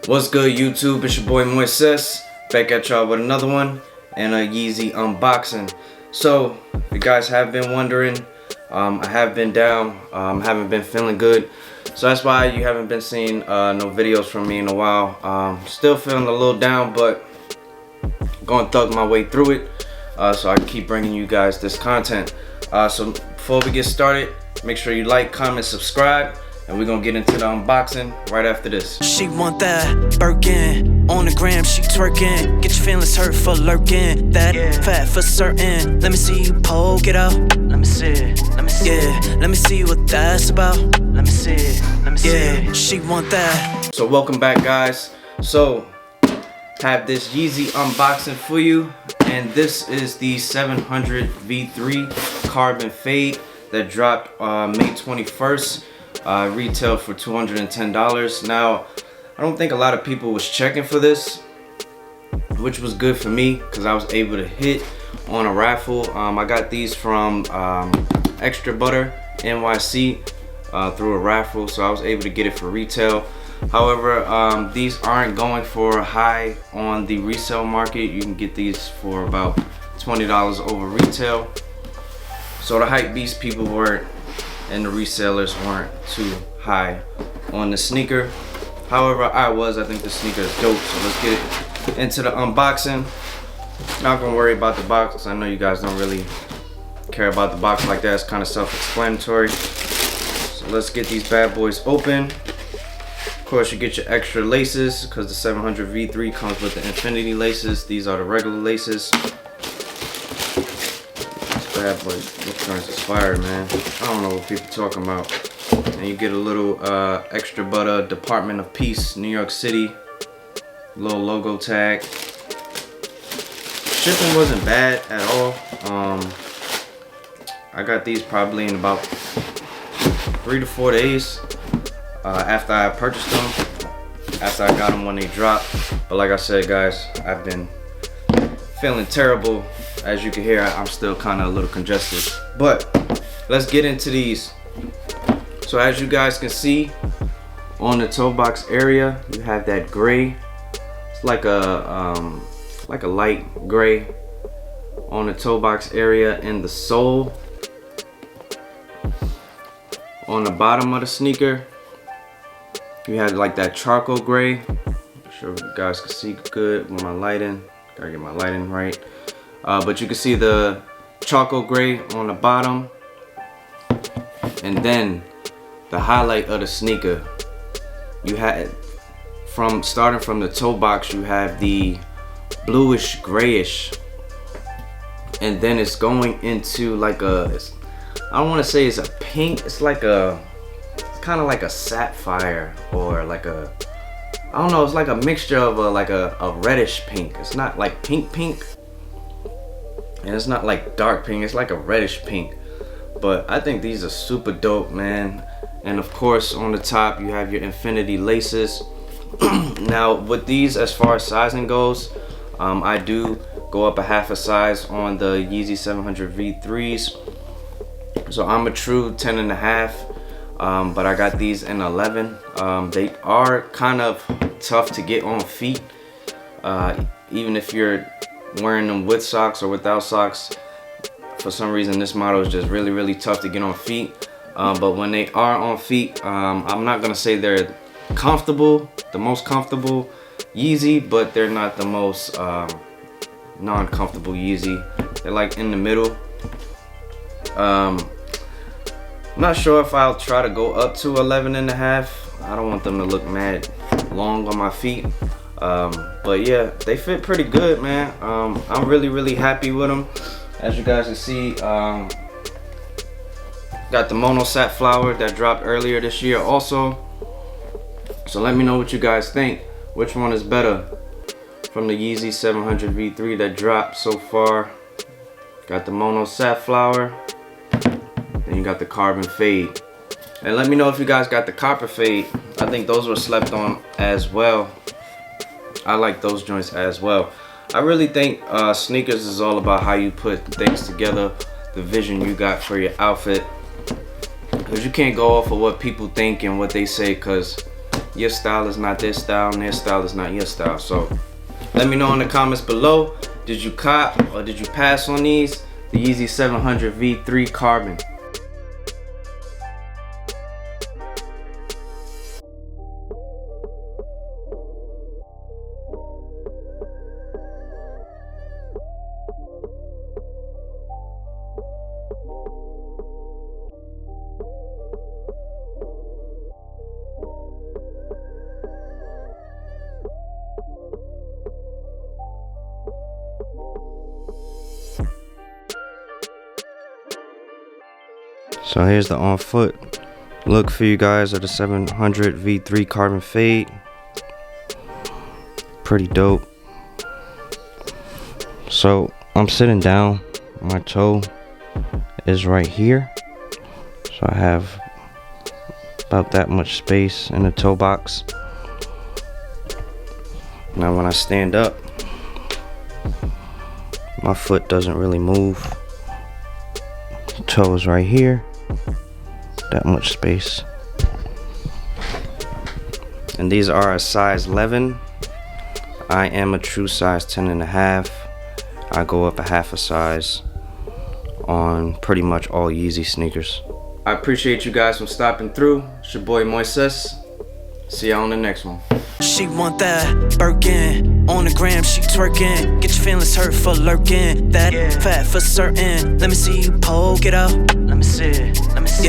What's good, YouTube? It's your boy Moises, back at y'all with another one and a Yeezy unboxing. So, if you guys have been wondering, I have been down, haven't been feeling good. So that's why you haven't been seeing no videos from me in a while. Still feeling a little down, but going to thug my way through it so I can keep bringing you guys this content. So before we get started, make sure you like, comment, subscribe. And we're gonna get into the unboxing right after this. She want that Birkin on the gram, she twerking. Get your feelings hurt for lurking. That fat for certain. Let me see you poke it out. Let me see it. Let me see it. Let me see what that's about. Let me see it. Let me see it. She want that. So welcome back, guys. So have this Yeezy unboxing for you, and this is the 700 V3 Carbon Fade that dropped May 21st. Retail for $210. Now, I don't think a lot of people was checking for this, which was good for me because I was able to hit on a raffle. I got these from Extra Butter NYC through a raffle, so I was able to get it for retail. However, these aren't going for high on the resale market. You can get these for about $20 over retail. So the hype beast people weren't, and the resellers weren't too high on the sneaker. However, I think the sneaker is dope, so let's get into the unboxing. Not gonna worry about the box. I know you guys don't really care about the box like that. It's kind of self-explanatory. So let's get these bad boys open. Of course, you get your extra laces because the 700 V3 comes with the infinity laces. These are the regular laces. Bad boy, this joint's expired, man. I don't know what people talking about. And you get a little Extra Butter Department of Peace, New York City, little logo tag. Shipping wasn't bad at all. I got these probably in about 3 to 4 days after I purchased them, after I got them when they dropped. But like I said, guys, I've been feeling terrible. As you can hear, I'm still kind of a little congested, but let's get into these. So as you guys can see, on the toe box area, you have that gray. It's like a light gray on the toe box area and the sole. On the bottom of the sneaker, you have like that charcoal gray. I'm sure you guys can see good with my lighting. Gotta get my lighting right. But you can see the charcoal gray on the bottom, and then the highlight of the sneaker, you had starting from the toe box, you have the bluish grayish, and then it's going into like I don't want to say it's a pink, it's kind of like a sapphire, or like I don't know, it's like a mixture of a reddish pink. It's not like pink, and it's not like dark pink, it's like a reddish pink. But I think these are super dope, man. And of course, on the top you have your infinity laces. Now with these, as far as sizing goes, I do go up a half a size on the Yeezy 700 V3s. So I'm a true 10 and a half, but I got these in 11. They are kind of tough to get on feet, even if you're wearing them with socks or without socks. For some reason, this model is just really tough to get on feet. But when they are on feet, I'm not gonna say they're comfortable, the most comfortable Yeezy, but they're not the most non-comfortable Yeezy. They're like in the middle. I'm not sure if I'll try to go up to 11 and a half. I don't want them to look mad long on my feet. But yeah, they fit pretty good, man. I'm really happy with them. As you guys can see, got the mono sat flower that dropped earlier this year also. So let me know what you guys think. Which one is better from the Yeezy 700 V3 that dropped so far? Got the mono sat flower, then you got the carbon fade. And let me know if you guys got the copper fade. I think those were slept on as well. I like those joints as well. I really think sneakers is all about how you put things together, the vision you got for your outfit. Because you can't go off of what people think and what they say, because your style is not their style and their style is not your style. So let me know in the comments below, did you cop or did you pass on these? The Yeezy 700 V3 Carbon. So here's the on foot look for you guys of the 700 V3 Carbon Fade. Pretty dope. So I'm sitting down, my toe is right here, so I have about that much space in the toe box. Now when I stand up, my foot doesn't really move. Toe is right here, that much space. And these are a size 11. I am a true size 10.5. I go up a half a size on pretty much all Yeezy sneakers. I appreciate you guys for stopping through. It's your boy Moises. See y'all on the next one. She want that Birkin. On the gram, she twerking. Get your feelings hurt for lurking. That fat for certain. Let me see you poke it out. Let me see.